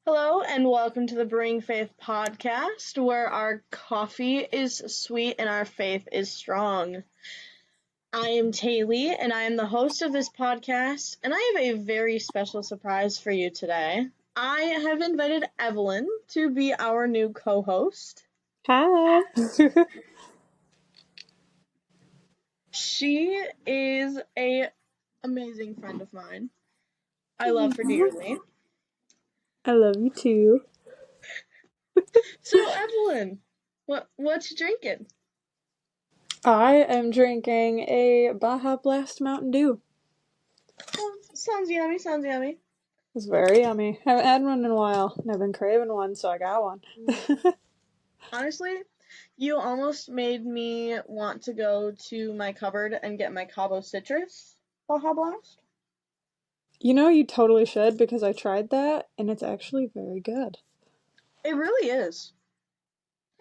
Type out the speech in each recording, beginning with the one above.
Hello and welcome to the Bring Faith podcast, where our coffee is sweet and our faith is strong. I am Taylee, and I am the host of this podcast, and I have a very special surprise for you today. I have invited Evelyn to be our new co-host. Hi. She is a amazing friend of mine. I love her dearly. I love you too. So, Evelyn, what you drinking? I am drinking a Baja Blast Mountain Dew. Oh, sounds yummy, sounds yummy. It's very yummy. I haven't had one in a while, and I've been craving one, so I got one. Honestly, you almost made me want to go to my cupboard and get my Cabo Citrus Baja Blast. You totally should, because I tried that, and it's actually very good. It really is.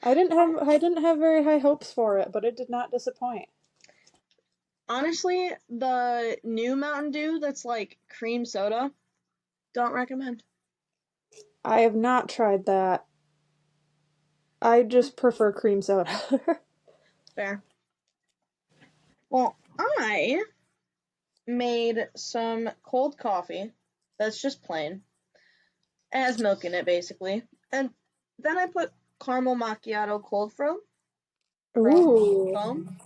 I didn't have very high hopes for it, but it did not disappoint. Honestly, the new Mountain Dew that's like cream soda, don't recommend. I have not tried that. I just prefer cream soda. Fair. Well, I made some cold coffee that's just plain. It has milk in it, basically. And then I put caramel macchiato cold foam Ooh. foam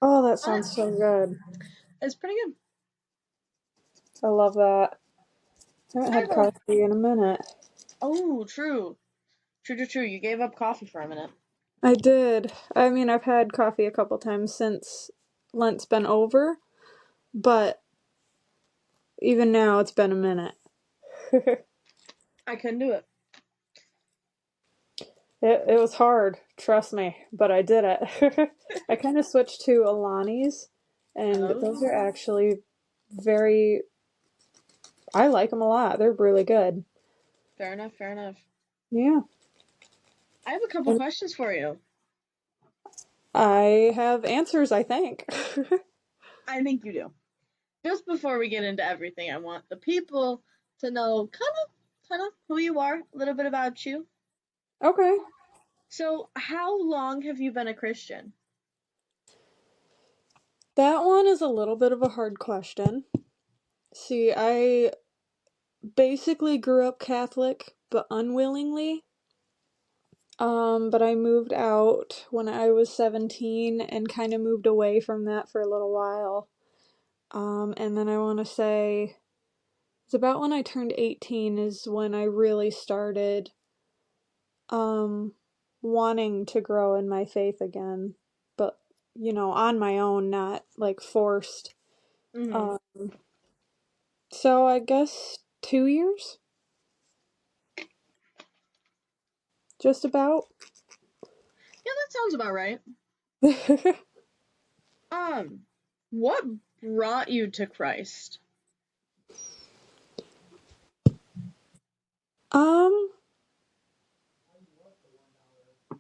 Oh, that on it. sounds so good. It's pretty good. I love that. I haven't had coffee in a minute. Oh, true. True. You gave up coffee for a minute. I did. I mean, I've had coffee a couple times since Lent's been over, but even now it's been a minute. I couldn't do it. It was hard, trust me, but I did it. I kind of switched to Alani's, and those are actually I like them a lot. They're really good. Fair enough. Yeah. I have a couple questions for you. I have answers, I think. I think you do. Just before we get into everything, I want the people to know kind of who you are, a little bit about you. Okay. So, how long have you been a Christian? That one is a little bit of a hard question. See, I basically grew up Catholic, but unwillingly. But I moved out when I was 17 and kind of moved away from that for a little while. And then I want to say it's about when I turned 18 is when I really started wanting to grow in my faith again, but on my own, not like forced. So I guess 2 years? Just about. Yeah, that sounds about right. What brought you to Christ?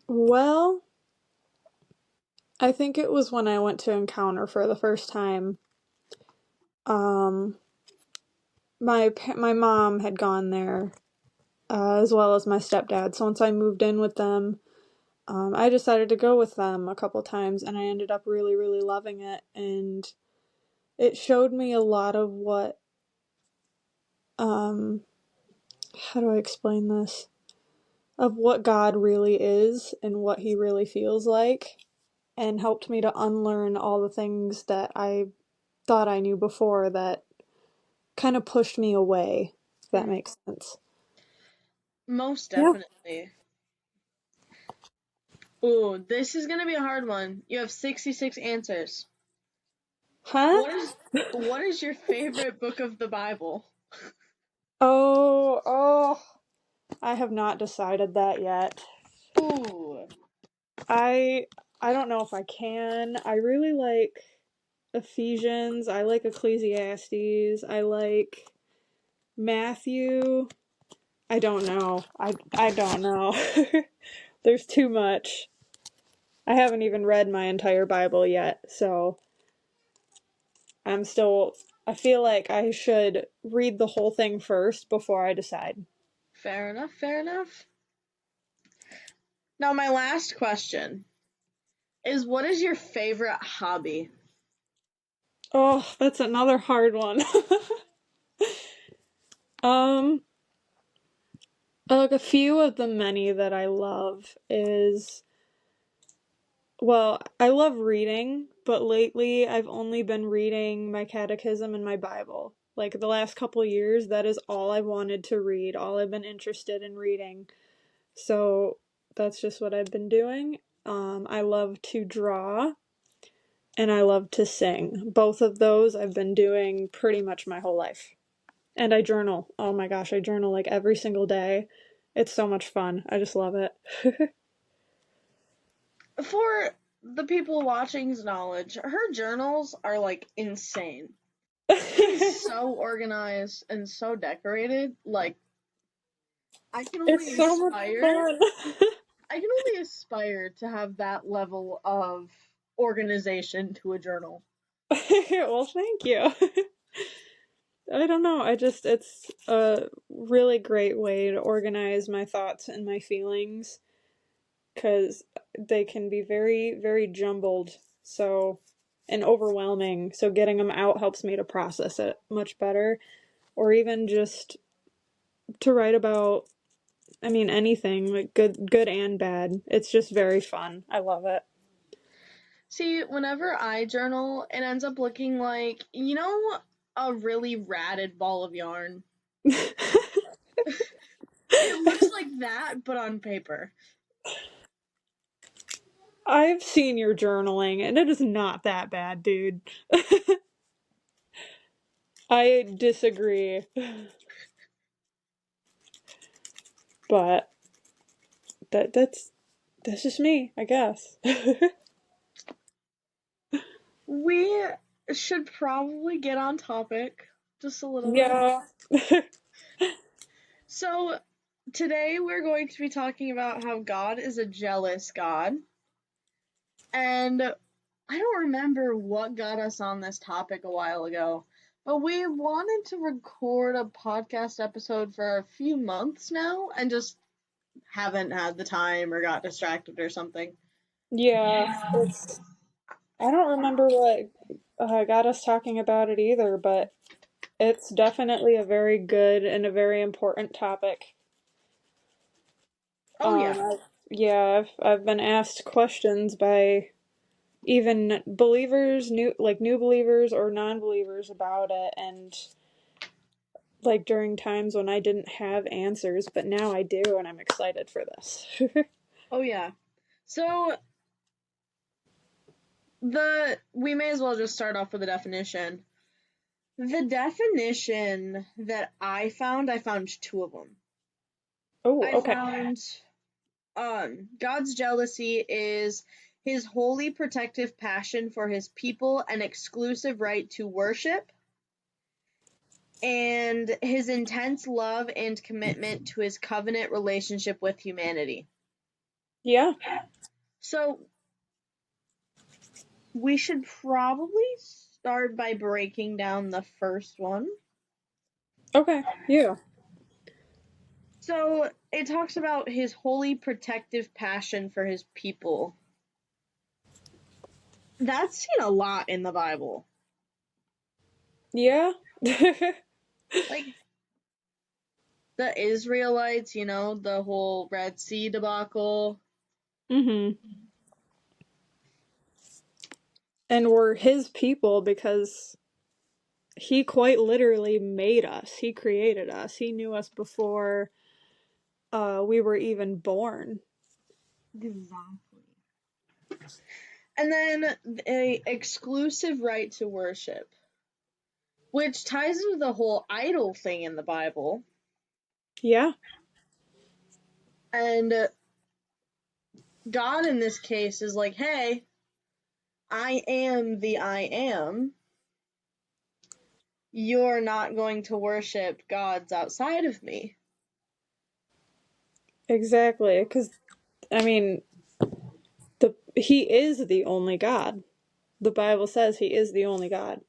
Well, I think it was when I went to Encounter for the first time. My mom had gone there, as well as my stepdad. So once I moved in with them, I decided to go with them a couple times, and I ended up really, really loving it. And it showed me a lot of what, how do I explain this? Of what God really is and what He really feels like, and helped me to unlearn all the things that I thought I knew before that kind of pushed me away, if that makes sense. Most definitely. Yeah. Ooh, this is gonna be a hard one. You have 66 answers. Huh? What is your favorite book of the Bible? Oh, I have not decided that yet. Ooh. I don't know if I can. I really like Ephesians. I like Ecclesiastes. I like Matthew. I don't know. I don't know. There's too much. I haven't even read my entire Bible yet, so I feel like I should read the whole thing first before I decide. Fair enough, fair enough. Now, my last question is, what is your favorite hobby? Oh, that's another hard one. um, like a few of the many that I love is, well, I love reading, but lately I've only been reading my catechism and my Bible. Like the last couple years, that is all I've wanted to read, all I've been interested in reading. So that's just what I've been doing. I love to draw and I love to sing. Both of those I've been doing pretty much my whole life. And I journal. Oh my gosh, I journal like every single day. It's so much fun. I just love it. For the people watching's knowledge, her journals are like insane. She's so organized and so decorated. Like, I can only It's so much aspire. fun. I can only aspire to have that level of organization to a journal. Well, thank you. I don't know. It's a really great way to organize my thoughts and my feelings because they can be very, very jumbled. So, and overwhelming. So, getting them out helps me to process it much better. Or even just to write about, I mean, anything, like good and bad. It's just very fun. I love it. See, whenever I journal, it ends up looking like, a really ratted ball of yarn. It looks like that, but on paper. I've seen your journaling, and it is not that bad, dude. I disagree. But that's just me, I guess. We should probably get on topic just a little bit. Yeah. So, today we're going to be talking about how God is a jealous God. And I don't remember what got us on this topic a while ago, but we wanted to record a podcast episode for a few months now and just haven't had the time or got distracted or something. Yeah, it's I don't remember what got us talking about it either, but it's definitely a very good and a very important topic. Oh, yeah. Yeah, I've been asked questions by even believers, new believers or non-believers about it, and like during times when I didn't have answers, but now I do, and I'm excited for this. Oh, yeah. So, we may as well just start off with the definition. The definition that I found two of them. Oh, I okay. found God's jealousy is his holy protective passion for his people and exclusive right to worship, and his intense love and commitment to his covenant relationship with humanity. Yeah. So, we should probably start by breaking down the first one. Okay. Yeah. So, it talks about his holy protective passion for his people. That's seen a lot in the Bible. Yeah. Like, the Israelites, the whole Red Sea debacle. Mhm. And we're his people because he quite literally made us. He created us. He knew us before we were even born. Exactly. And then a exclusive right to worship, which ties into the whole idol thing in the Bible. Yeah. And God in this case is like, hey, I am the I am. You're not going to worship gods outside of me. Exactly. Because I mean, he is the only God. The Bible says he is the only God.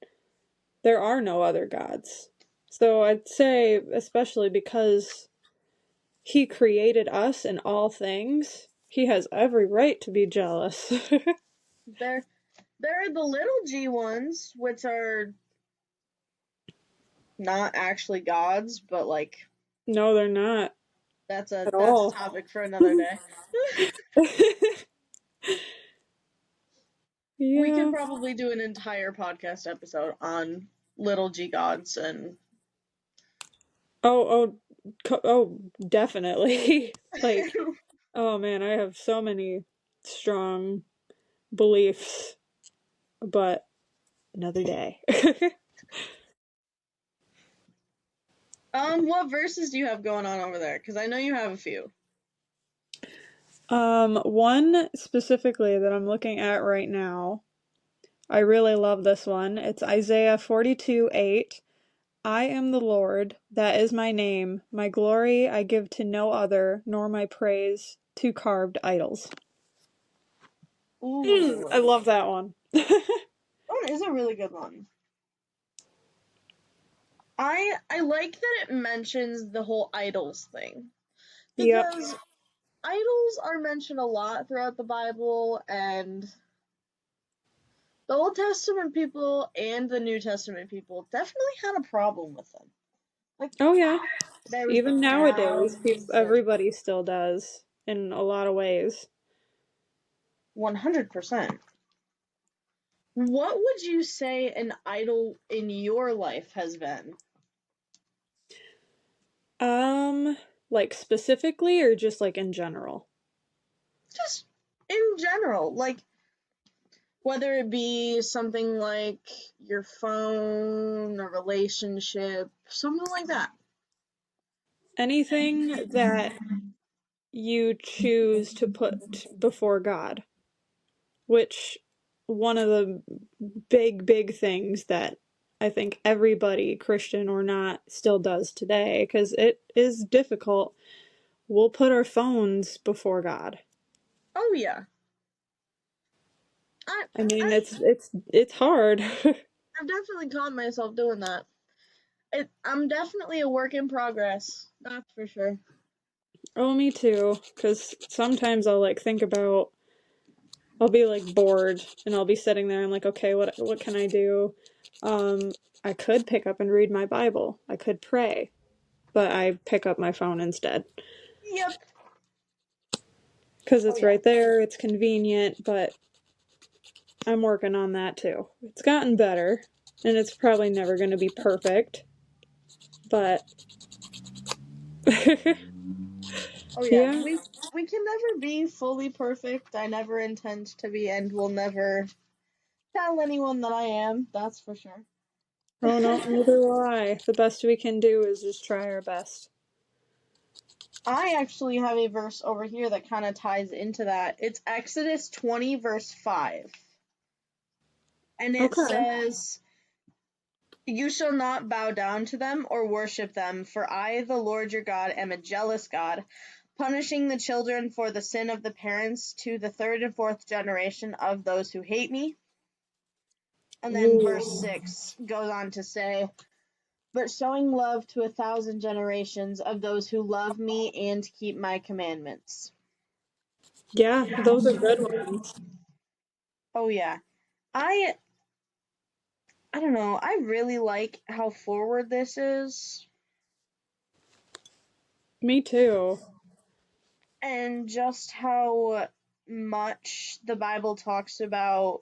There are no other gods. So I'd say, especially because He created us and all things. He has every right to be jealous. There are the little g ones, which are not actually gods, but like No, they're not that's at a all. topic for another day. We could Yeah. probably do an entire podcast episode on little g gods and Oh, definitely. Like, oh man, I have so many strong beliefs, but another day. what verses do you have going on over there? Because I know you have a few. One specifically that I'm looking at right now, I really love this one. It's Isaiah 42:8. I am the Lord, that is my name. My glory I give to no other, nor my praise to carved idols. Ooh, I love that one. that is a really good one. I like that it mentions the whole idols thing Yep. because idols are mentioned a lot throughout the Bible, and the Old Testament people and the New Testament people definitely had a problem with them. Like Oh yeah. there was the Even nowadays, crowds and everybody still does in a lot of ways. 100%. What would you say an idol in your life has been? Um, like specifically or just like in general? Just in general, like whether it be something like your phone, a relationship, something like that. Anything that you choose to put before God, which one of the big things that I think everybody, Christian or not, still does today, because it is difficult. We'll put our phones before God. Oh yeah. I, I mean, I it's hard. I've definitely caught myself doing that. I'm definitely a work in progress. That's for sure. Oh, me too. Because sometimes I'll like think about, I'll be like bored and I'll be sitting there and like, okay, what can I do? Um, I could pick up and read my Bible. I could pray, but I pick up my phone instead. Yep. Because Oh it's yeah. right there, it's convenient, but I'm working on that too. It's gotten better, and it's probably never going to be perfect, but Oh yeah. yeah. We can never be fully perfect. I never intend to be, and will never tell anyone that I am. That's for sure. Oh no, neither will I. The best we can do is just try our best. I actually have a verse over here that kind of ties into that. It's Exodus 20, verse 5. And it Okay. says, "You shall not bow down to them or worship them, for I, the Lord your God, am a jealous God, punishing the children for the sin of the parents to the third and fourth generation of those who hate me." And then Ooh. verse 6 goes on to say, "But showing love to 1,000 generations of those who love me and keep my commandments." Yeah, those are good ones. Oh, yeah. I I don't know. I really like how forward this is Me too. and just how much the Bible talks about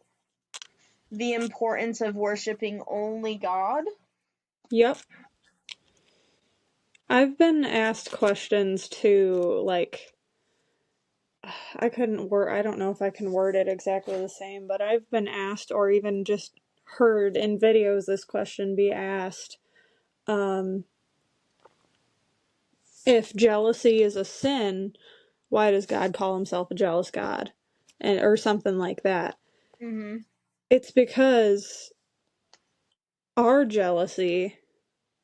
the importance of worshiping only God. Yep. I've been asked questions too, like, I don't know if I can word it exactly the same, but I've been asked or even just heard in videos this question be asked, um, if jealousy is a sin, why does God call himself a jealous God? And or something like that. Mhm. It's because our jealousy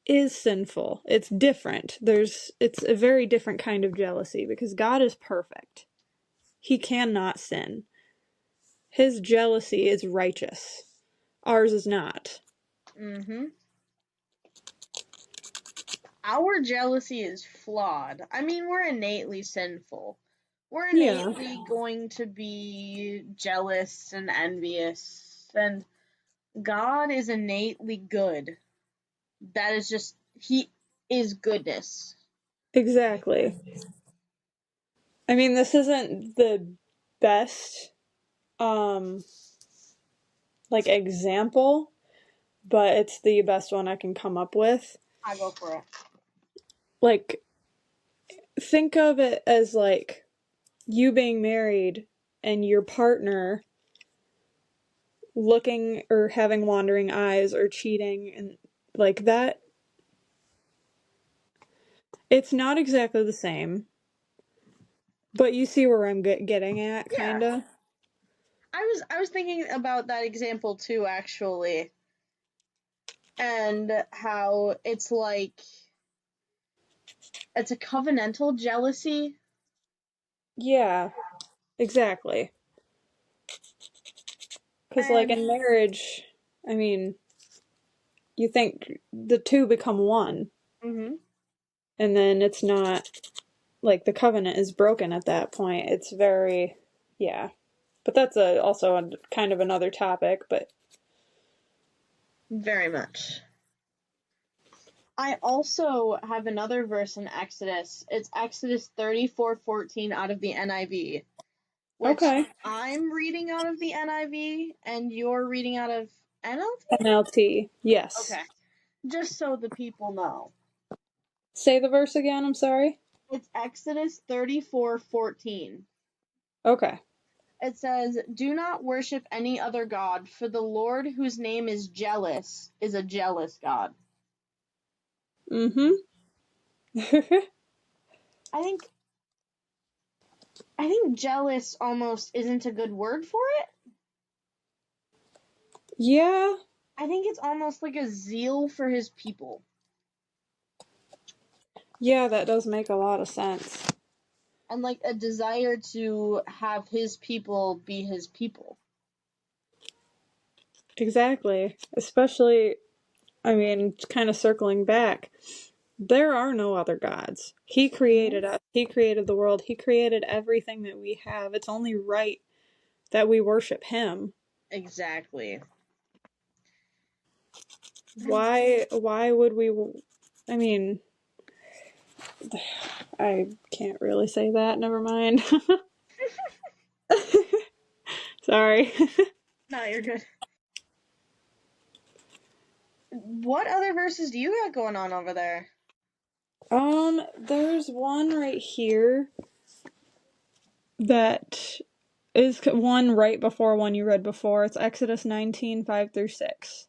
is sinful. It's different. It's a very different kind of jealousy because God is perfect. He cannot sin. His jealousy is righteous. Ours is not. Mhm. our jealousy is flawed. I mean, we're innately sinful. We're Yeah, innately going to be jealous and envious, and God is innately good. That is just, He is goodness. exactly. I mean, this isn't the best, um, like example, but it's the best one I can come up with. I go for it. Like, think of it as like you being married and your partner looking or having wandering eyes or cheating and like that. It's not exactly the same, but you see where I'm getting at, Yeah, kind of. I was thinking about that example too, actually, and how it's a covenantal jealousy. Yeah, exactly. Because, like, And in marriage, I mean, you think the two become one, mhm, and then it's not like the covenant is broken at that point. It's very, yeah. But that's also a kind of another topic, but very much. I also have another verse in Exodus. It's Exodus 34:14 out of the NIV, which okay. I'm reading out of the NIV and you're reading out of NLT? NLT, yes. Okay. Just so the people know. Say the verse again, I'm sorry. It's Exodus 34:14. Okay. It says, "Do not worship any other god, for the Lord whose name is jealous is a jealous God." Mm-hmm. I think I think jealous almost isn't a good word for it. Yeah, I think it's almost like a zeal for his people. yeah, that does make a lot of sense. And like a desire to have his people be his people. Exactly. Especially, I mean, kind of circling back, there are no other gods. He Hmm. created us, He created the world, He created everything that we have. It's only right that we worship Him. Exactly. Why would we? I mean, I can't really say that. Never mind. Sorry. No, you're good. What other verses do you got going on over there? There's one right here that is one right before one you read before. It's Exodus 19:5-6.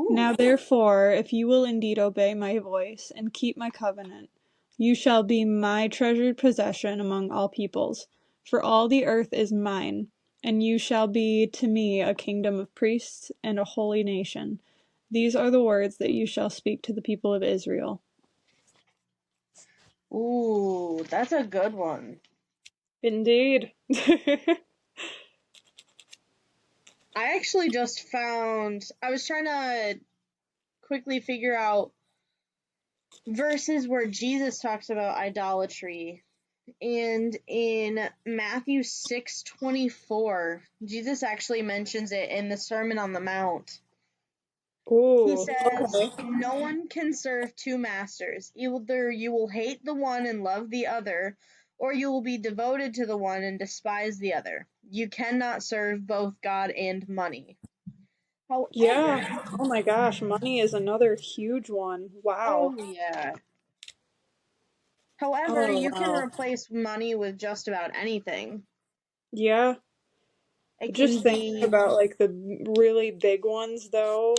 Now Ooh. therefore, if you will indeed obey my voice and keep my covenant, you shall be my treasured possession among all peoples, for all the earth is mine, and you shall be to me a kingdom of priests and a holy nation. These are the words that you shall speak to the people of Israel. Ooh, that's a good one. Indeed. I actually just found, I was trying to quickly figure out verses where Jesus talks about idolatry. And in Matthew 6:24, Jesus actually mentions it in the Sermon on the Mount. He Ooh, says, okay. "No one can serve two masters. Either you will hate the one and love the other, or you will be devoted to the one and despise the other. You cannot serve both God and money." However, Yeah. Oh my gosh, money is another huge one. Wow. oh yeah. However, Oh you can wow. replace money with just about anything. Yeah. It Just can thinking be about like the really big ones though,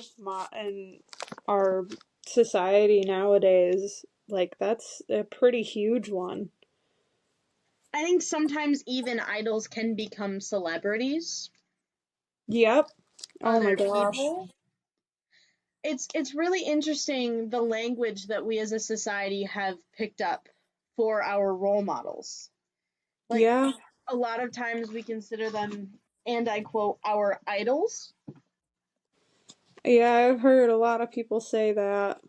in our society nowadays, like that's a pretty huge one. I think sometimes even idols can become celebrities, Yep. Oh my other gosh. people. It's really interesting the language that we as a society have picked up for our role models. Like Yeah. a lot of times we consider them, and I quote, our idols. Yeah, I've heard a lot of people say that.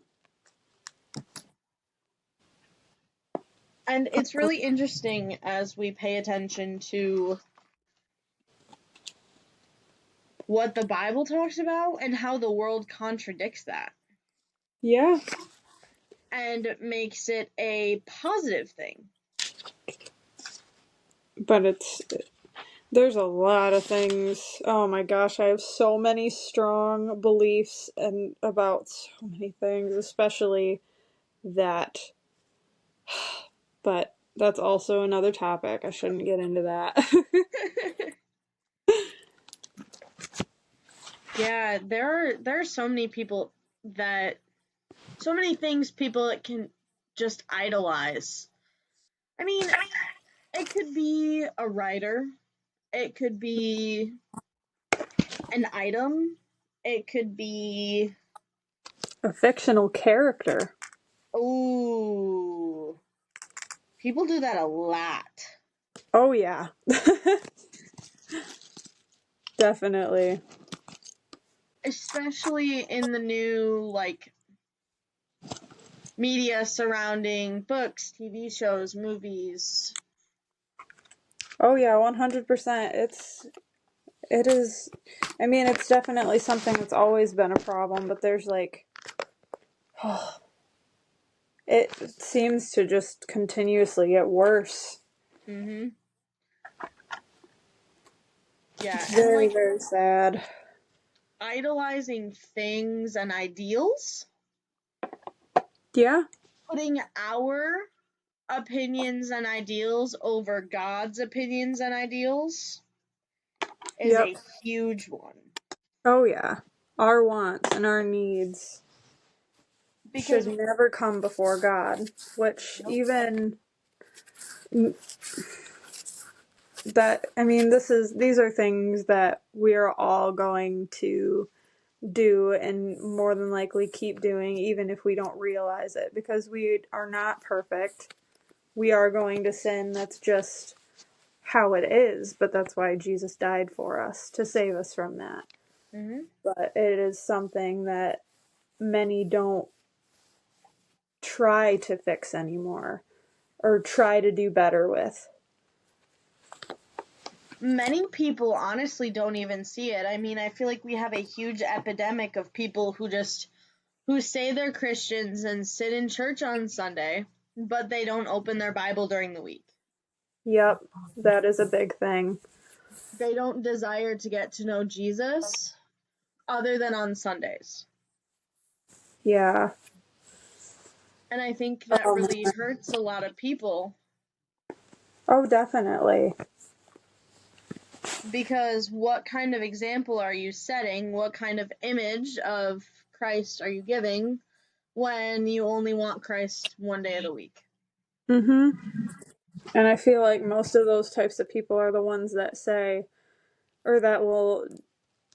And it's really interesting as we pay attention to what the Bible talks about and how the world contradicts that Yeah, and makes it a positive thing. but there's a lot of things. Oh my gosh, I have so many strong beliefs and about so many things, especially that. But that's also another topic. I shouldn't get into that. Yeah, there are so many people that so many things people that can just idolize. I mean, it could be a writer, it could be an item, it could be A fictional character. ooh, people do that a lot. Oh yeah. Definitely. Especially in the new like media surrounding books, TV shows, movies. Oh yeah, 100%. It is, I mean, it's definitely something that's always been a problem, but there's like, it seems to just continuously get worse. Mhm. Yeah, It's and very, like very sad. idolizing things and ideals, Yeah, putting our opinions and ideals over God's opinions and ideals is yep. a huge one. Oh yeah. Our wants and our needs should Because never come before God, which nope. even that, I mean, these are things that we are all going to do and more than likely keep doing even if we don't realize it because we are not perfect. We are going to sin. That's just how it is, but that's why Jesus died for us to save us from that. Mhm. But it is something that many don't try to fix anymore or try to do better with. Many people honestly don't even see it. I mean, I feel like we have a huge epidemic of people who say they're Christians and sit in church on Sunday, but they don't open their Bible during the week. Yep, that is a big thing. They don't desire to get to know Jesus other than on Sundays. Yeah. And I think that Um, really hurts a lot of people oh, definitely. because what kind of example are you setting? What kind of image of Christ are you giving when you only want Christ one day of the week? Mm-hmm. And I feel like most of those types of people are the ones that say, or that will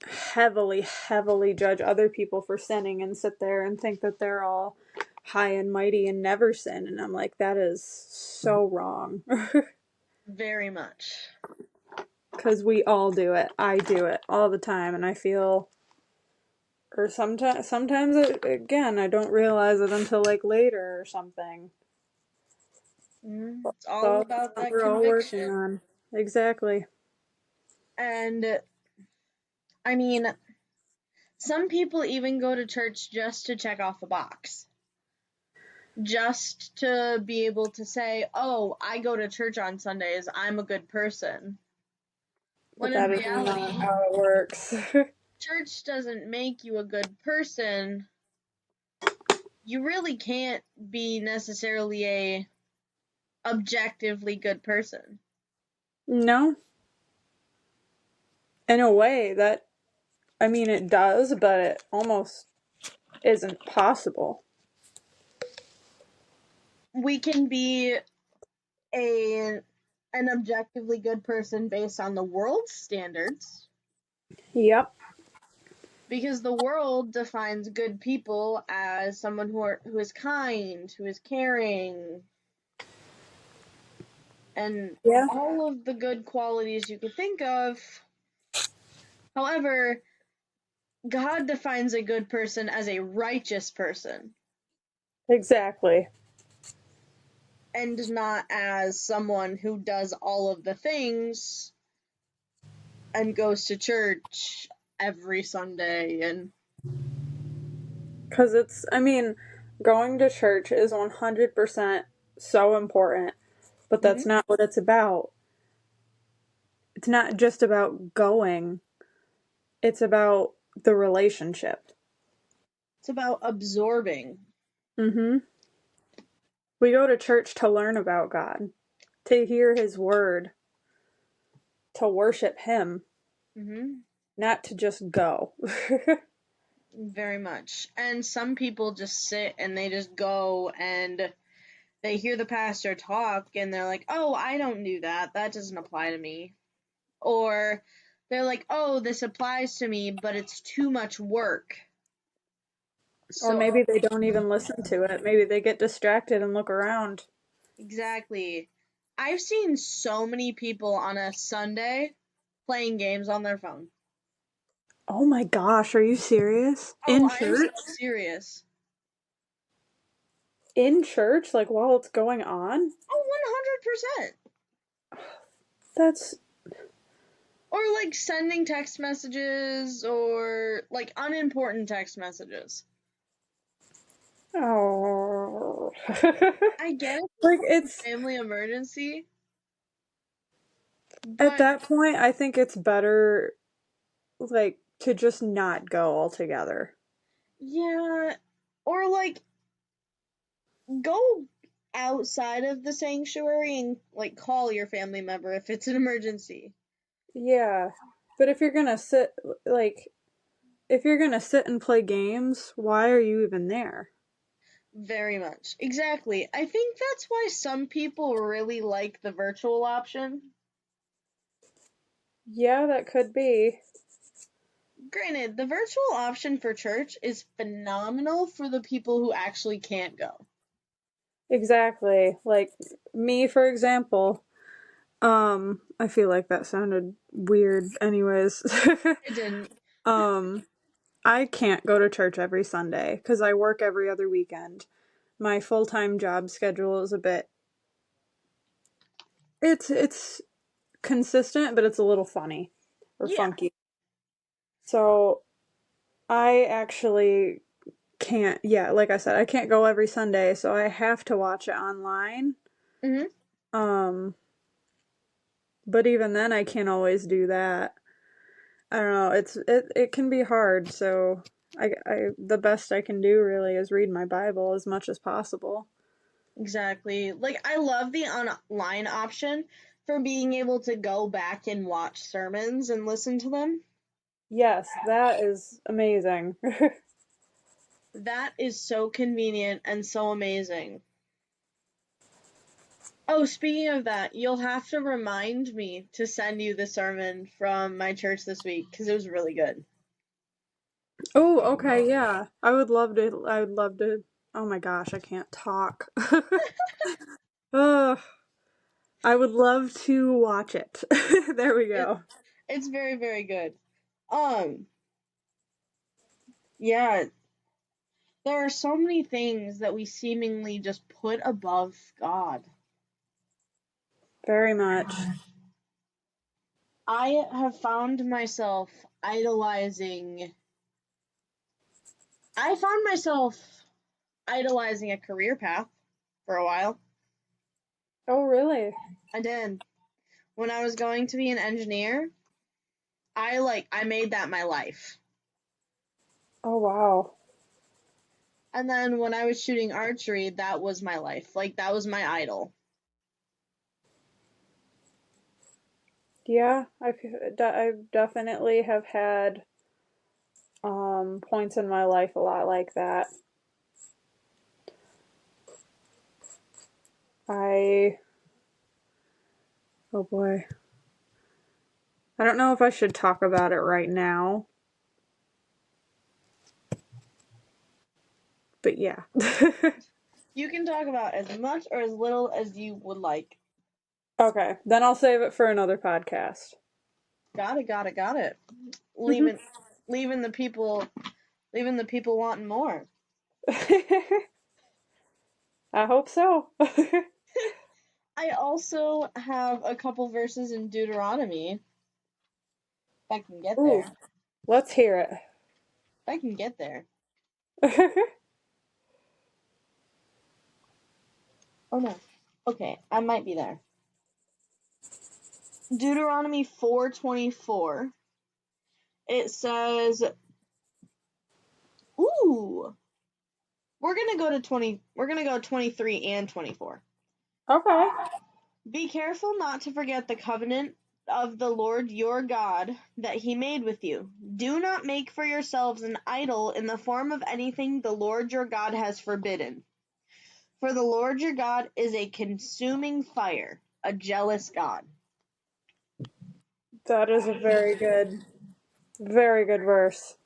heavily, heavily judge other people for sinning and sit there and think that they're all high and mighty and never sin. And I'm like, that is so wrong. Very much. Because we all do it. I do it all the time. And I feel, or sometimes again, I don't realize it until like later or something. It's all So about that we're all working conviction. on. Exactly. And I mean, some people even go to church just to check off a box. Just to be able to say, oh, I go to church on Sundays, I'm a good person. But When in that is not reality, how it works. church doesn't make you a good person. You really can't be necessarily a objectively good person. No. In a way that, I mean, it does, but it almost isn't possible. We can be a an objectively good person based on the world's standards Yep. because the world defines good people as someone who is kind, who is caring, and Yeah. all of the good qualities you could think of. However, God defines a good person as a righteous person. Exactly. and not as someone who does all of the things and goes to church every Sunday and Because going to church is 100% so important, but that's Mhm. not what it's about. It's not just about going, it's about the relationship. It's about absorbing. Mm-hmm. We go to church to learn about God, to hear His word, to worship Him, Mhm. not to just go. Very much. And some people just sit and they just go and they hear the pastor talk and they're like, "Oh, I don't do that. That doesn't apply to me." Or they're like, "Oh, this applies to me, but it's too much work." Or So, maybe they don't even listen to it. Maybe they get distracted and look around. exactly. I've seen so many people on a Sunday playing games on their phone. Oh my gosh, are you serious? Oh, In I am so church? serious. In church? Like while it's going on? Oh, 100%. That's. Or like sending text messages or like unimportant text messages. Oh. I get it, Like it's it's. a family emergency, At but that point, I think it's better, like, to just not go altogether. yeah, or like go outside of the sanctuary and like call your family member if it's an emergency. Yeah. But if you're gonna sit, like, if you're gonna sit and play games, why are you even there? Very much. Exactly. I think that's why some people really like the virtual option. Yeah, that could be. Granted, the virtual option for church is phenomenal for the people who actually can't go. Exactly. Like, me, for example. I feel like that sounded weird anyways. It didn't. um, I can't go to church every Sunday because I work every other weekend. My full-time job schedule is a bit it's consistent, but it's a little funny or Yeah. funky. So I actually can't, yeah, like I said, I can't go every Sunday, so I have to watch it online. Hmm. Um, but even then I can't always do that. I don't know, it can be hard, so I the best I can do really is read my Bible as much as possible. Exactly. Like I love the online option for being able to go back and watch sermons and listen to them. Yes, that is amazing. That is so convenient and so amazing. Oh, speaking of that, you'll have to remind me to send you the sermon from my church this week because it was really good. Oh, okay, yeah. I would love to. Oh my gosh, I can't talk. Ugh, I would love to watch it. There we It, go. it's very, very good. Um, yeah, there are so many things that we seemingly just put above God. Very much. I have found myself idolizing. I found myself idolizing a career path for a while. Oh, really? I did. When I was going to be an engineer, I made that my life. Oh, wow. And then when I was shooting archery, that was my life. Like that was my idol. Yeah, I definitely have had points in my life a lot like that. I Oh boy. I don't know if I should talk about it right now, but yeah. You can talk about as much or as little as you would like. Okay, then I'll save it for another podcast. Got it, got it, got it. Leaving leaving the people leaving the people wanting more. I hope so. I also have a couple verses in Deuteronomy. If I can get Ooh, there. let's hear it. If I can get there. Oh no. Okay, I might be there. Deuteronomy 4:24. It says, ooh, we're gonna go 23 and 24. Okay. Be careful not to forget the covenant of the Lord your God that he made with you. Do not make for yourselves an idol in the form of anything the Lord your God has forbidden. For the Lord your God is a consuming fire, a jealous God. That is a very good verse.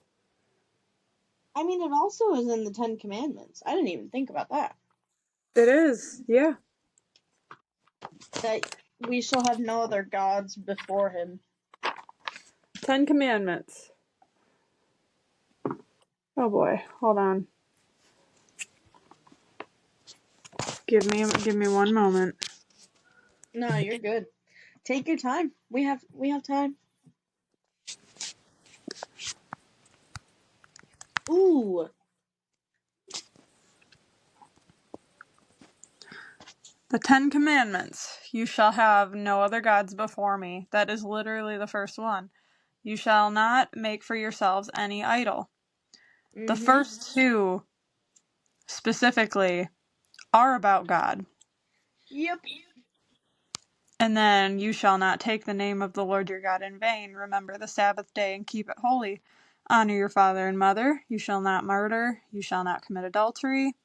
I mean, it also is in the Ten Commandments. I didn't even think about that. It is, yeah. That we shall have no other gods before him. 10 Commandments. Oh boy, hold on. Give me one moment. No, you're good. Take your time. We have time. Ooh. The 10 Commandments. You shall have no other gods before me. That is literally the first one. You shall not make for yourselves any idol. The Mm-hmm. first two, specifically, are about God. Yep. And then, you shall not take the name of the Lord your God in vain. Remember the Sabbath day and keep it holy. Honor your father and mother. You shall not murder. You shall not commit adultery.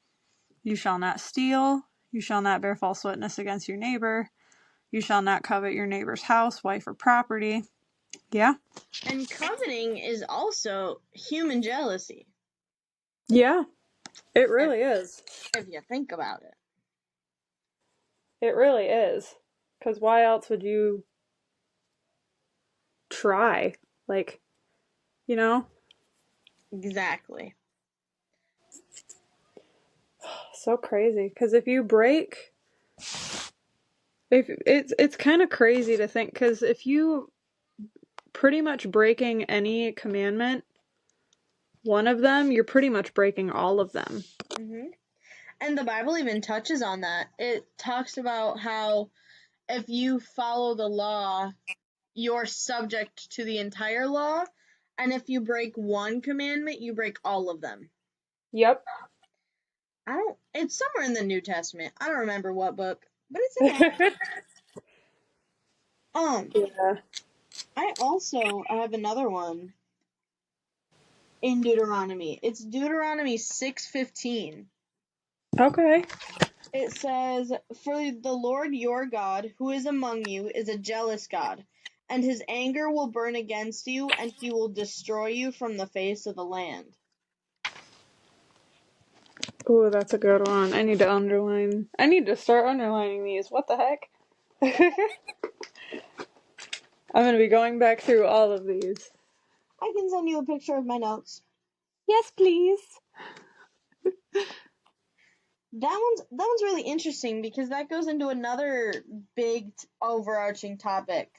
You shall not steal. You shall not bear false witness against your neighbor. You shall not covet your neighbor's house, wife, or property. Yeah? And coveting is also human jealousy, Yeah, it if really is. if you think about it. It really is. Because why else would you try? Like, you know? Exactly. So crazy. Because if you break, if it's kind of crazy to think. Because if you pretty much breaking any commandment, one of them, you're pretty much breaking all of them. Mm-hmm. And the Bible even touches on that. It talks about how if you follow the law, you're subject to the entire law, and if you break one commandment, you break all of them. Yep. I don't. It's somewhere in the New Testament. I don't remember what book, but it's in there. Yeah. I also have another one in Deuteronomy. It's Deuteronomy 6:15. Okay. It says, "For the Lord your God, who is among you, is a jealous God, and his anger will burn against you, and he will destroy you from the face of the land." Ooh, that's a good one. I need to underline. I need to start underlining these. What the heck? I'm going to be going back through all of these. I can send you a picture of my notes. Yes, please. That one's really interesting because that goes into another big overarching topic,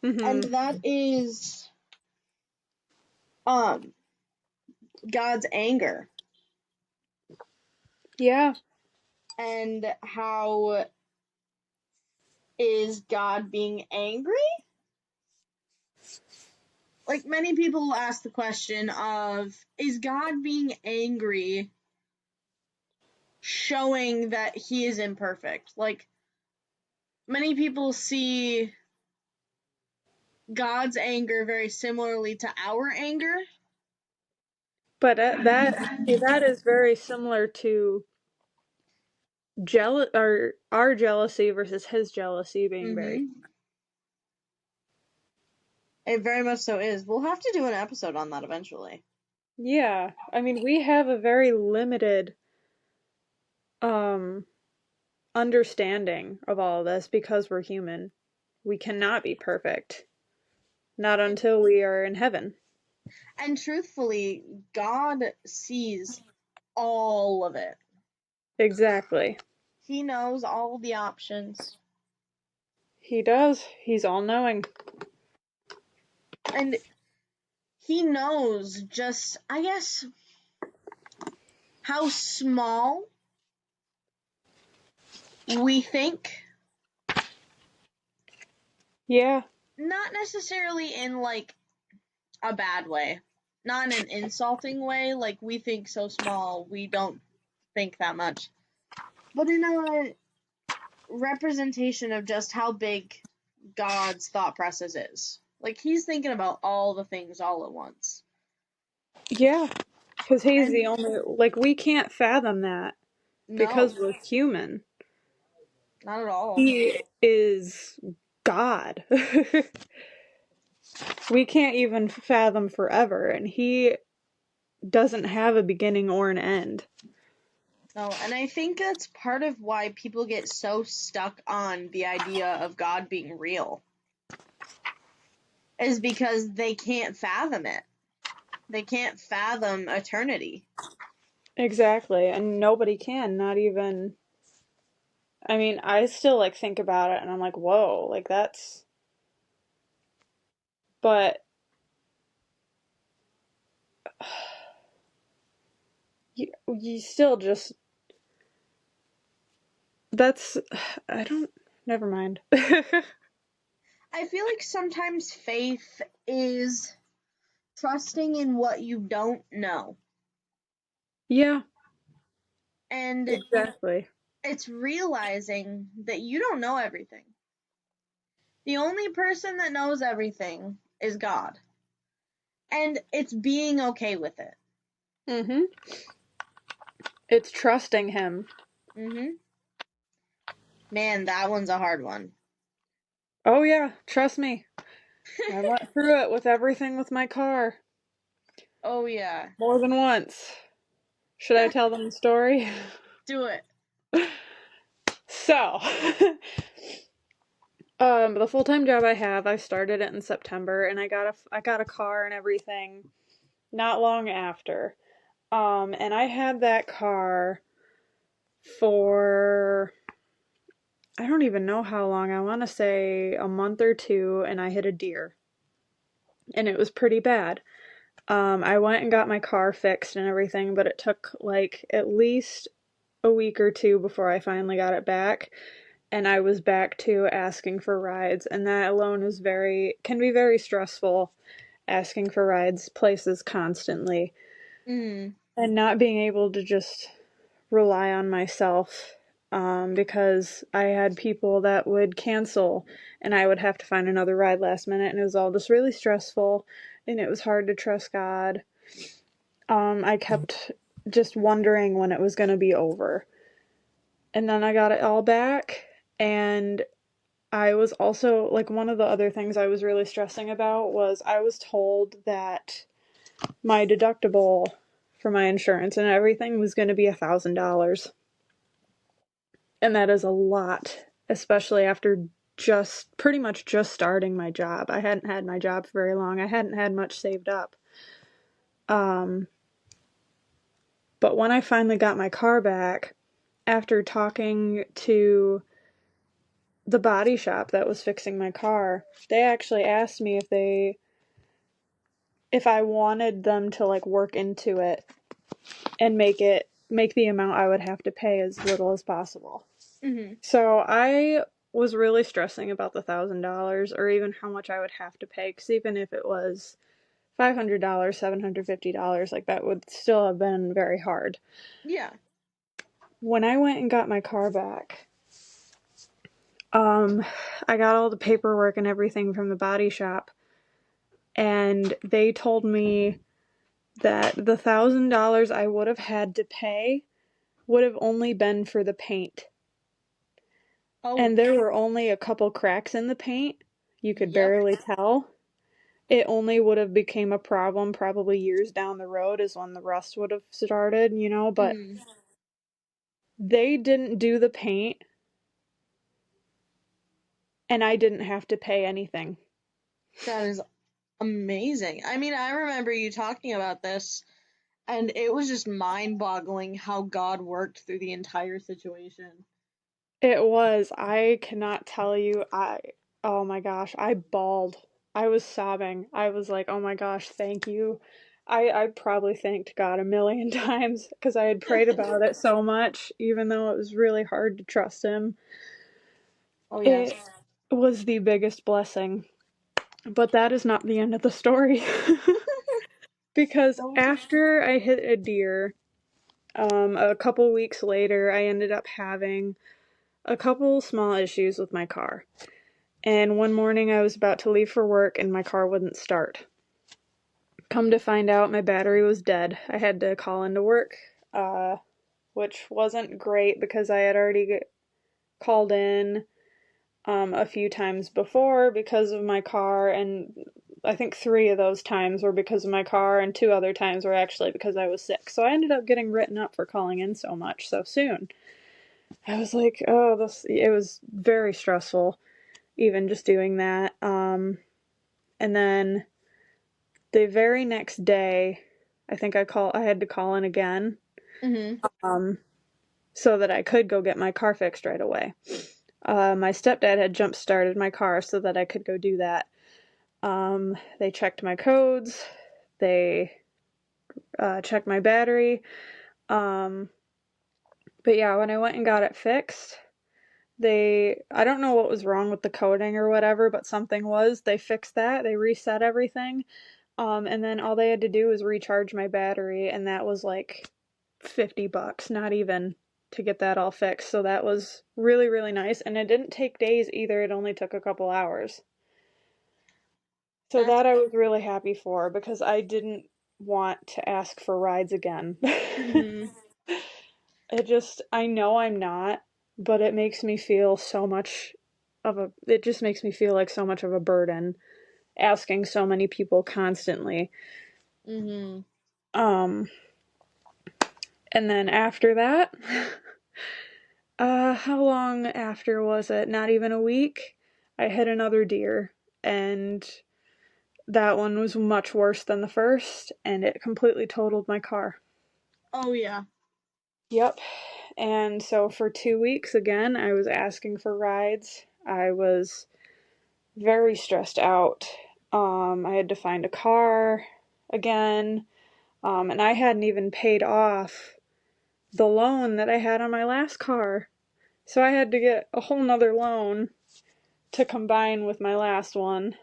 and Mm-hmm. that is um God's anger Yeah. and how is God being angry? Like many people ask the question of, is God being angry showing that he is imperfect? Like many people see God's anger very similarly to our anger. But that is very similar to or our jealousy versus his jealousy being very. Mm-hmm. It very much so is. We'll have to do an episode on that eventually. Yeah. I mean, we have a very limited um understanding of all of this because we're human. We cannot be perfect. Not until we are in heaven. And truthfully, God sees all of it. Exactly. He knows all the options. He does. He's all-knowing. And he knows just, I guess, how small we think. Yeah. Not necessarily in, like, a bad way. Not in an insulting way, like, we think so small, we don't think that much. But in a representation of just how big God's thought process is. Like, he's thinking about all the things all at once. Yeah. Because he's And the only, like, we can't fathom that no, because we're human. not at all. He is God. We can't even fathom forever, and he doesn't have a beginning or an end. No, and I think that's part of why people get so stuck on the idea of God being real. Is because they can't fathom it. They can't fathom eternity. Exactly, and nobody can, not even. I mean, I still like think about it and I'm like, whoa, like that's. But you still just. That's. I don't. Never mind. I feel like sometimes faith is trusting in what you don't know. Yeah, And exactly. it's realizing that you don't know everything. The only person that knows everything is God. And it's being okay with it. Mm-hmm. It's trusting him. Mm-hmm. Man, that one's a hard one. Oh, yeah, trust me. I went through it with everything with my car. Oh, yeah. More than once. Should I tell them the story? Do it. So, the full-time job I have, I started it in September, and I got a car and everything not long after. And I had that car for I don't even know how long. I want to say a month or two, and I hit a deer, and it was pretty bad. I went and got my car fixed and everything, but it took like at least a week or two before I finally got it back. And I was back to asking for rides, and that alone can be very stressful, asking for rides places constantly Mm. and not being able to just rely on myself, because I had people that would cancel and I would have to find another ride last minute, and it was all just really stressful, and it was hard to trust God. I kept just wondering when it was going to be over, and then I got it all back. And I was also, like, one of the other things I was really stressing about was I was told that my deductible for my insurance and everything was going to be $1,000. And that is a lot, especially after pretty much just starting my job. I hadn't had my job for very long. I hadn't had much saved up. Um, but when I finally got my car back, after talking to the body shop that was fixing my car, they actually asked me if I wanted them to like work into it and make the amount I would have to pay as little as possible. Mm-hmm. So I was really stressing about the $1,000 or even how much I would have to pay, because even if it was $500, $750, like that would still have been very hard. Yeah. When I went and got my car back, I got all the paperwork and everything from the body shop, and they told me that the $1,000 I would have had to pay would have only been for the paint. Oh, And there were only a couple cracks in the paint. You could yep. barely tell. It only would have became a problem probably years down the road is when the rust would have started, but Mm. they didn't do the paint and I didn't have to pay anything. That is amazing. I mean, I remember you talking about this, and it was just mind-boggling how God worked through the entire situation. It was. I cannot tell you. Oh my gosh, I bawled. I was sobbing. I was like, oh my gosh, thank you. I probably thanked God a million times because I had prayed about it so much, even though it was really hard to trust Him. Oh, yes. It was the biggest blessing. But that is not the end of the story. Because Don't. after I hit a deer, a couple weeks later, I ended up having a couple small issues with my car. And one morning I was about to leave for work and my car wouldn't start. Come to find out, my battery was dead. I had to call into work, which wasn't great because I had already called in a few times before because of my car, and I think 3 of those times were because of my car, and 2 other times were actually because I was sick. So I ended up getting written up for calling in so much so soon. I was like, oh, it was very stressful, even just doing that. And then the very next day, I think I had to call in again, so that I could go get my car fixed right away. My stepdad had jump started my car so that I could go do that. They checked my codes. They checked my battery. But yeah, when I went and got it fixed, I don't know what was wrong with the coding or whatever, but something was. They fixed that. They reset everything. And then all they had to do was recharge my battery, and that was like $50, not even, to get that all fixed. So that was really, really nice. And it didn't take days either. It only took a couple hours. So that I was really happy for because I didn't want to ask for rides again. I know I'm not, but it makes me feel it just makes me feel like so much of a burden asking so many people constantly. Um, and then after that, how long after was it? Not even a week. I hit another deer, and that one was much worse than the first, and it completely totaled my car. Oh, yeah. Yep. And so for 2 weeks again, I was asking for rides. I was very stressed out. I had to find a car again. And I hadn't even paid off the loan that I had on my last car. So I had to get a whole nother loan to combine with my last one.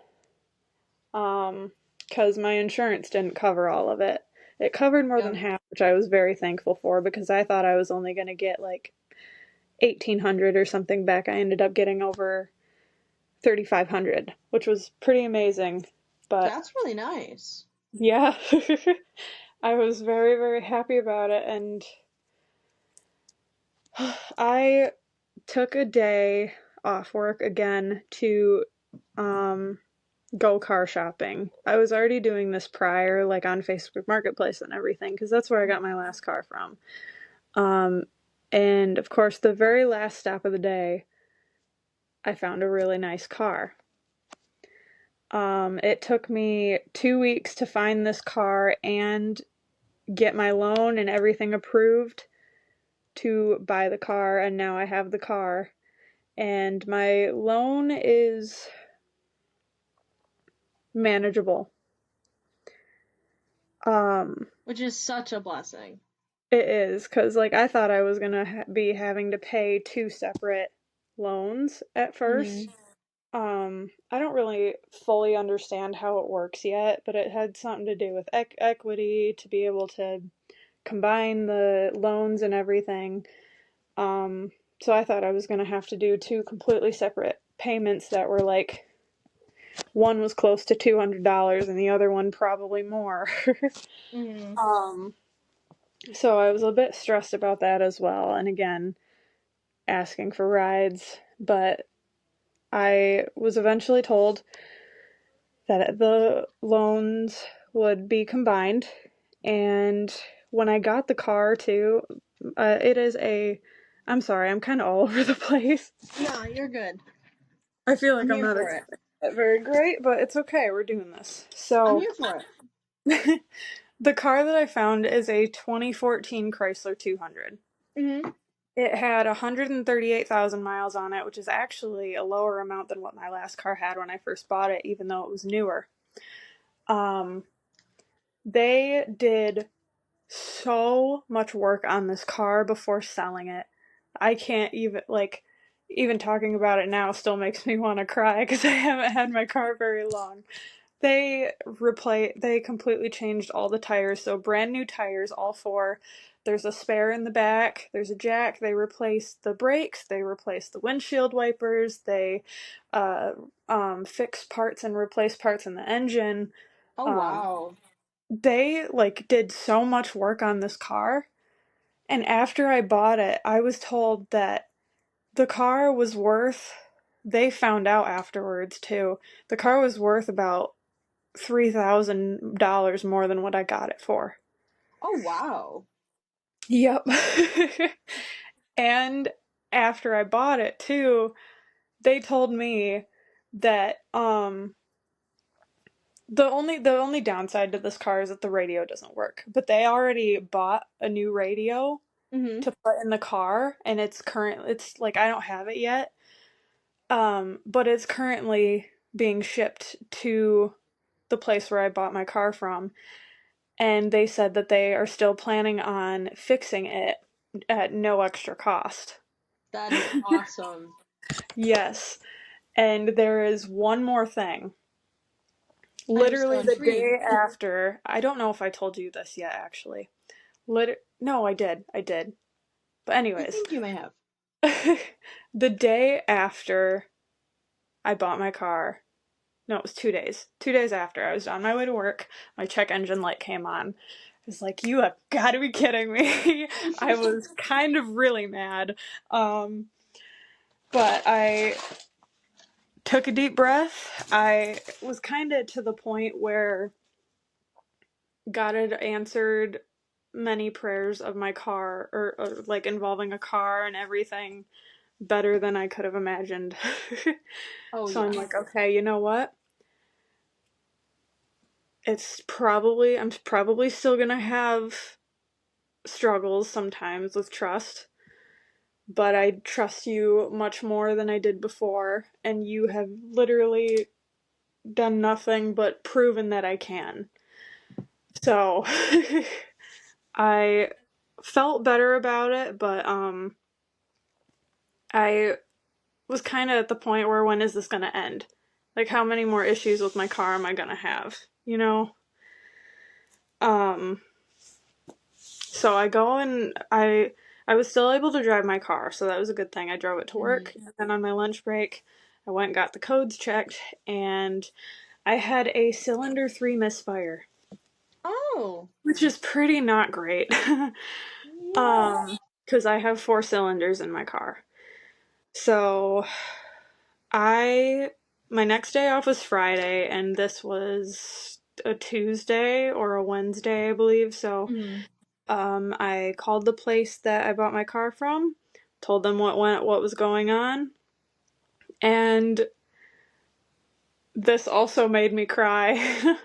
Because my insurance didn't cover all of it. It covered more than half, which I was very thankful for because I thought I was only going to get like 1,800 or something back. I ended up getting over 3,500, which was pretty amazing. But that's really nice. Yeah, I was very, very happy about it, and I took a day off work again to go car shopping. I was already doing this prior, like on Facebook Marketplace and everything, because that's where I got my last car from. And of course, the very last stop of the day, I found a really nice car. It took me 2 weeks to find this car and get my loan and everything approved to buy the car, and now I have the car. And my loan is manageable. Which is such a blessing. It is, because like I thought I was gonna be having to pay 2 separate loans at first. I don't really fully understand how it works yet, but it had something to do with equity to be able to combine the loans and everything. So I thought I was gonna have to do 2 completely separate payments that were like, one was close to $200 and the other one probably more. So I was a bit stressed about that as well, and again, asking for rides, but I was eventually told that the loans would be combined, and when I got the car too, I'm sorry, I'm kind of all over the place. No, you're good. I feel like I'm not very great, but it's okay, we're doing this. So I'm here for it. The car that I found is a 2014 Chrysler 200. It had 138,000 miles on it, which is actually a lower amount than what my last car had when I first bought it, even though it was newer. Um, they did so much work on this car before selling it. I can't even, like, even talking about it now still makes me want to cry because I haven't had my car very long. They completely changed all the tires, so brand new tires, all four. There's a spare in the back, there's a jack, they replaced the brakes, they replaced the windshield wipers, they fixed parts and replaced parts in the engine. Oh, Um, wow. they, like, did so much work on this car, and after I bought it, I was told that the car was worth, they found out afterwards too, the car was worth about $3,000 more than what I got it for. Oh, wow. Yep. And after I bought it too, they told me that the only downside to this car is that the radio doesn't work. But they already bought a new radio Mm-hmm. to put in the car, and it's like I don't have it yet. But it's currently being shipped to the place where I bought my car from. And they said that they are still planning on fixing it at no extra cost. That is awesome. Yes. And there is one more thing. I'm so Literally the intrigued. day after, I don't know if I told you this yet, actually. No, I did. I did. But I anyways, think you may have. the day after I bought my car, no, it was 2 days. 2 days after, I was on my way to work, my check engine light came on. I was like, you have got to be kidding me. I was kind of really mad. But I took a deep breath. I was kind of to the point where God had answered many prayers of my car, or like involving a car and everything, better than I could have imagined. Oh, So I'm yeah. like, okay, you know what? I'm probably still gonna have struggles sometimes with trust, but I trust you much more than I did before, and you have literally done nothing but proven that I can. So I felt better about it, but I was kind of at the point where when is this going to end? Like how many more issues with my car am I going to have, you know? Um so I go and I was still able to drive my car, so that was a good thing. I drove it to Mm-hmm. work, and then on my lunch break, I went and got the codes checked, and I had a cylinder 3 misfire, Oh, which is pretty not great. yeah. Because I have 4 cylinders in my car. So I my next day off was Friday, and this was a Tuesday or a Wednesday, I believe. So Mm-hmm. I called the place that I bought my car from, told them what was going on, and this also made me cry.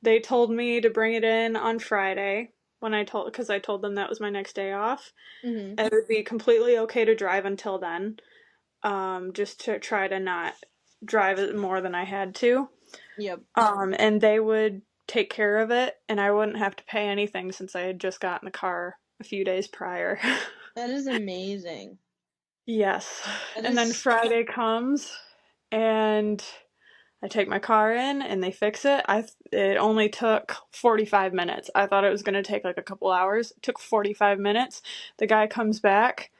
They told me to bring it in on Friday because I told them that was my next day off. Mm-hmm. It would be completely okay to drive until then, just to try to not drive it more than I had to. Yep. And they would take care of it, and I wouldn't have to pay anything since I had just gotten the car a few days prior. That is amazing. Yes. That And then is. Friday comes, and I take my car in, and they fix it. It only took 45 minutes. I thought it was going to take like a couple hours. It took 45 minutes. The guy comes back,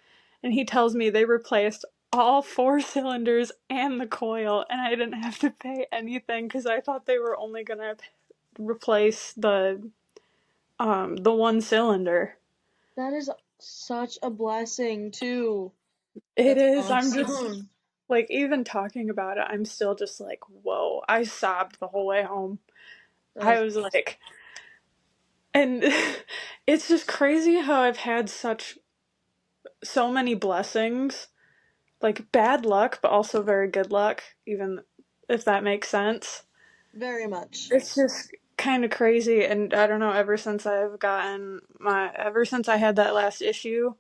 and he tells me they replaced all 4 cylinders and the coil, and I didn't have to pay anything because I thought they were only going to replace the 1 cylinder. That is such a blessing, too. It That's is. I'm just awesome. like, even talking about it, I'm still just like, whoa. I sobbed the whole way home. I That's was like, and it's just crazy how I've had so many blessings, like bad luck, but also very good luck, even if that makes sense. very much. It's just kind of crazy, and I don't know, ever since I had that last issue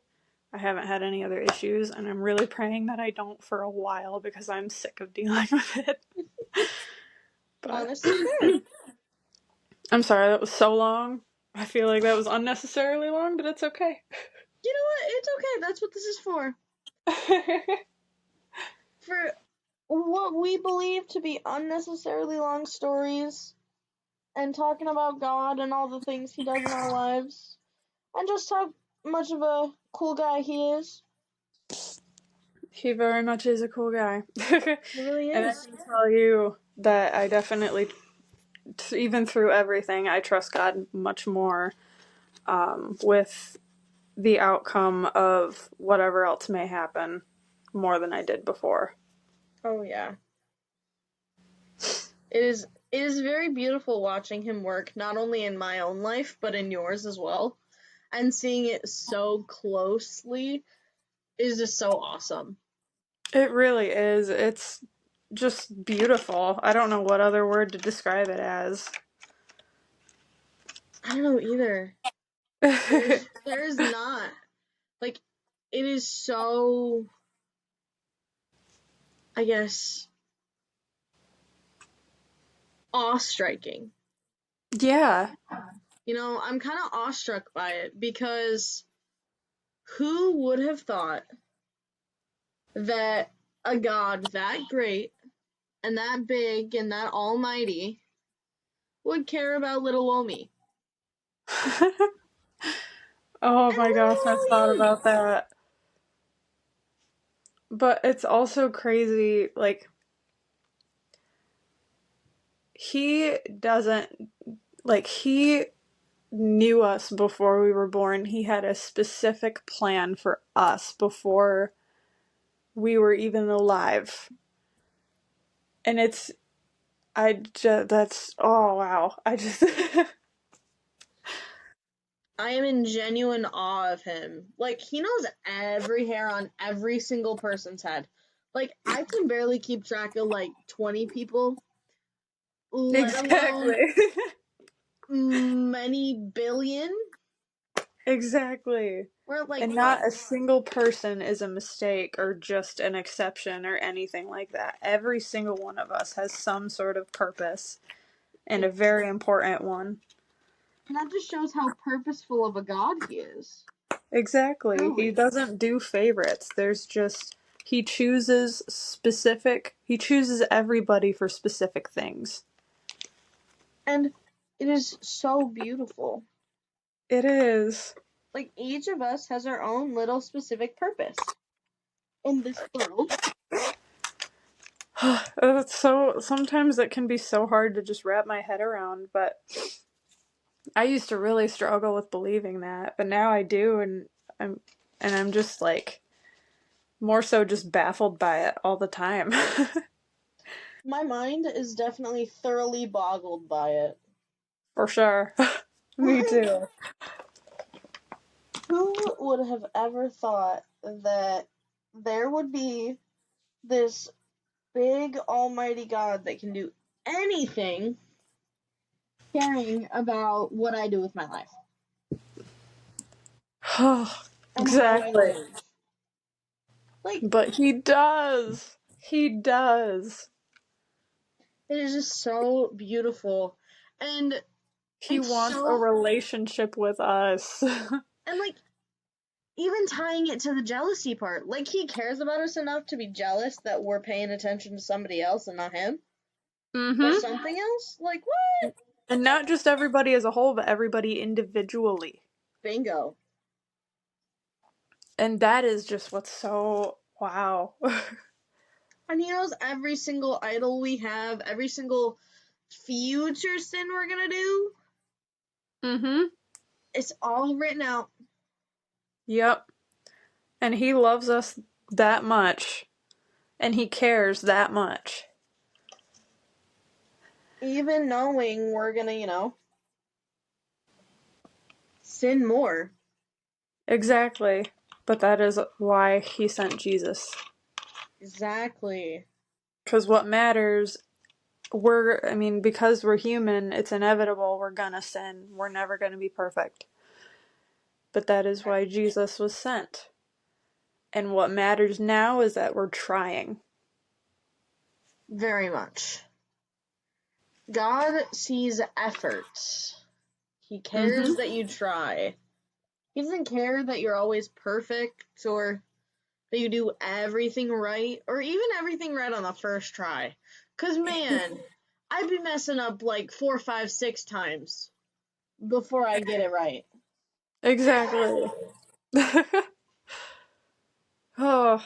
I haven't had any other issues, and I'm really praying that I don't for a while because I'm sick of dealing with it. But Honestly, fair. I'm sorry, that was so long. I feel like that was unnecessarily long, but it's okay. You know what? It's okay. That's what this is for. For what we believe to be unnecessarily long stories and talking about God and all the things he does in our lives and just how much of a cool guy he is. He very much is a cool guy. He really And I is. can tell you that I definitely, even through everything, I trust God much more with the outcome of whatever else may happen more than I did before. Oh yeah. It is very beautiful watching him work, not only in my own life, but in yours as well. And seeing it so closely is just so awesome. It really is. It's just beautiful. I don't know what other word to describe it as. I don't know either. There is not. Like, it is so, I guess, awe-striking. Yeah. I'm kind of awestruck by it because who would have thought that a god that great and that big and that almighty would care about little old me? Oh And my gosh, I thought little old about that. But it's also crazy, like, he doesn't, like, he knew us before we were born. He had a specific plan for us before we were even alive. And oh wow. I just, I am in genuine awe of him. Like, he knows every hair on every single person's head. Like, I can barely keep track of like 20 people, let alone exactly. many billion. Exactly. We're at like And what? not a single person is a mistake or just an exception or anything like that. Every single one of us has some sort of purpose, and a Ex- very important one. And that just shows how purposeful of a god he is. Exactly. He Truly. doesn't do favorites. He he chooses everybody for specific things. And it is so beautiful. It is. Like, each of us has our own little specific purpose in this world. Sometimes it can be so hard to just wrap my head around, but I used to really struggle with believing that, but now I do, I'm just like more so just baffled by it all the time. My mind is definitely thoroughly boggled by it. For sure. Me too. Who would have ever thought that there would be this big almighty God that can do anything caring about what I do with my life and how I Exactly. live? Like, But he does. He does. it is just so beautiful. And He it's wants a so, relationship with us. and like, even tying it to the jealousy part, like, he cares about us enough to be jealous that we're paying attention to somebody else and not him or Mm-hmm. something else. Like, what? And not just everybody as a whole, but everybody individually. Bingo. And that is just what's so wow. And he knows every single idol we have, every single future sin we're gonna do. Mm-hmm. It's all written out. Yep. And he loves us that much. And he cares that much. Even knowing we're gonna, sin more. Exactly. But that is why he sent Jesus. Exactly. Because what matters, because we're human, it's inevitable we're gonna sin. We're never gonna be perfect. But that is why Jesus was sent. And what matters now is that we're trying. Very much. God sees effort. He cares that you try. He doesn't care that you're always perfect or that you do everything right or even everything right on the first try. 'Cause man, I'd be messing up like 4, 5, 6 times before I get it right. Exactly. Oh,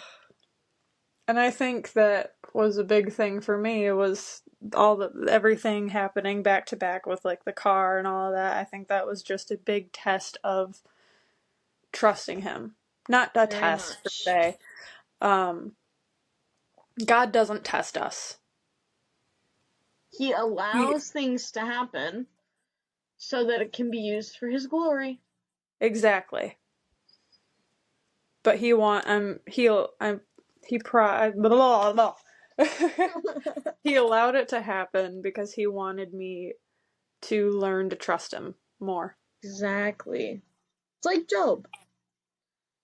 and I think that was a big thing for me. It was everything happening back to back with like the car and all of that. I think that was just a big test of trusting him. Not a Very test per much. se. Um, God doesn't test us. He He allows things to happen so that it can be used for his glory. exactly. But he want he blah, blah, blah. He allowed it to happen because he wanted me to learn to trust him more. Exactly. It's like Job.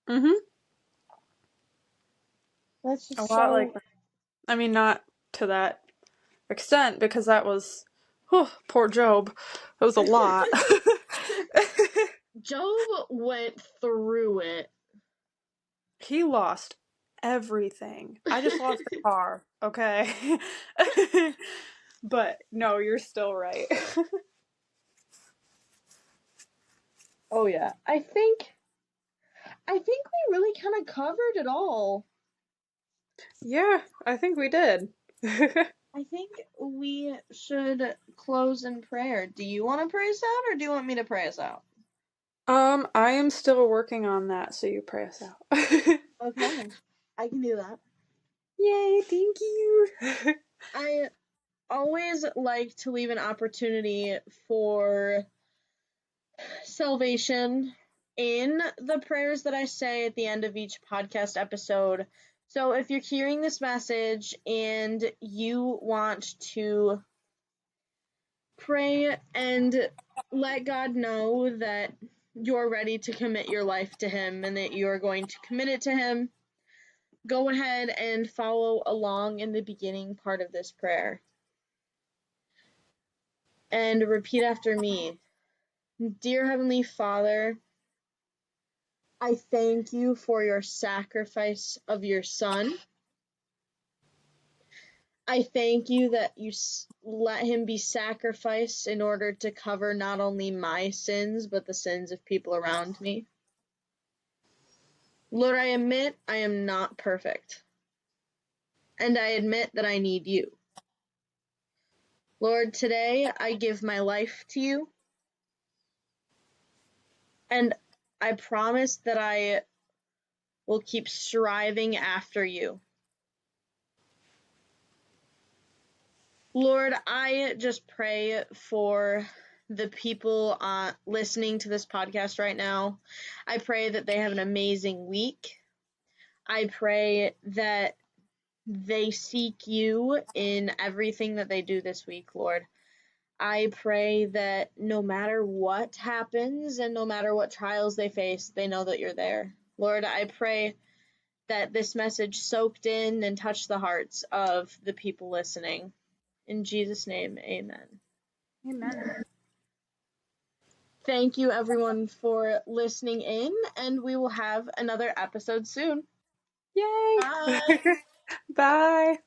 Mm-hmm. That's A just lot like so. that. I mean, not to that extent because that was, poor Job. It was a lot. Job went through it. He lost everything. I just lost the car, okay? But no, you're still right. Oh yeah. I think we really kind of covered it all. Yeah, I think we did. I think we should close in prayer. Do you want to pray us out or do you want me to pray us out? I am still working on that, so you pray us out. Okay. I can do that. Yay, thank you. I always like to leave an opportunity for salvation in the prayers that I say at the end of each podcast episode. So if you're hearing this message and you want to pray and let God know that you're ready to commit your life to Him and that you're going to commit it to Him, go ahead and follow along in the beginning part of this prayer. And repeat after me. Dear Heavenly Father, I thank you for your sacrifice of your Son. I thank you that you let him be sacrificed in order to cover not only my sins, but the sins of people around me. Lord, I admit I am not perfect. And I admit that I need you. Lord, today I give my life to you. And I promise that I will keep striving after you. Lord, I just pray for the people listening to this podcast right now. I pray that they have an amazing week. I pray that they seek you in everything that they do this week, Lord. I pray that no matter what happens and no matter what trials they face, they know that you're there. Lord, I pray that this message soaked in and touched the hearts of the people listening. In Jesus' name, amen. Amen. Thank you, everyone, for listening in, and we will have another episode soon. Yay! Bye! Bye!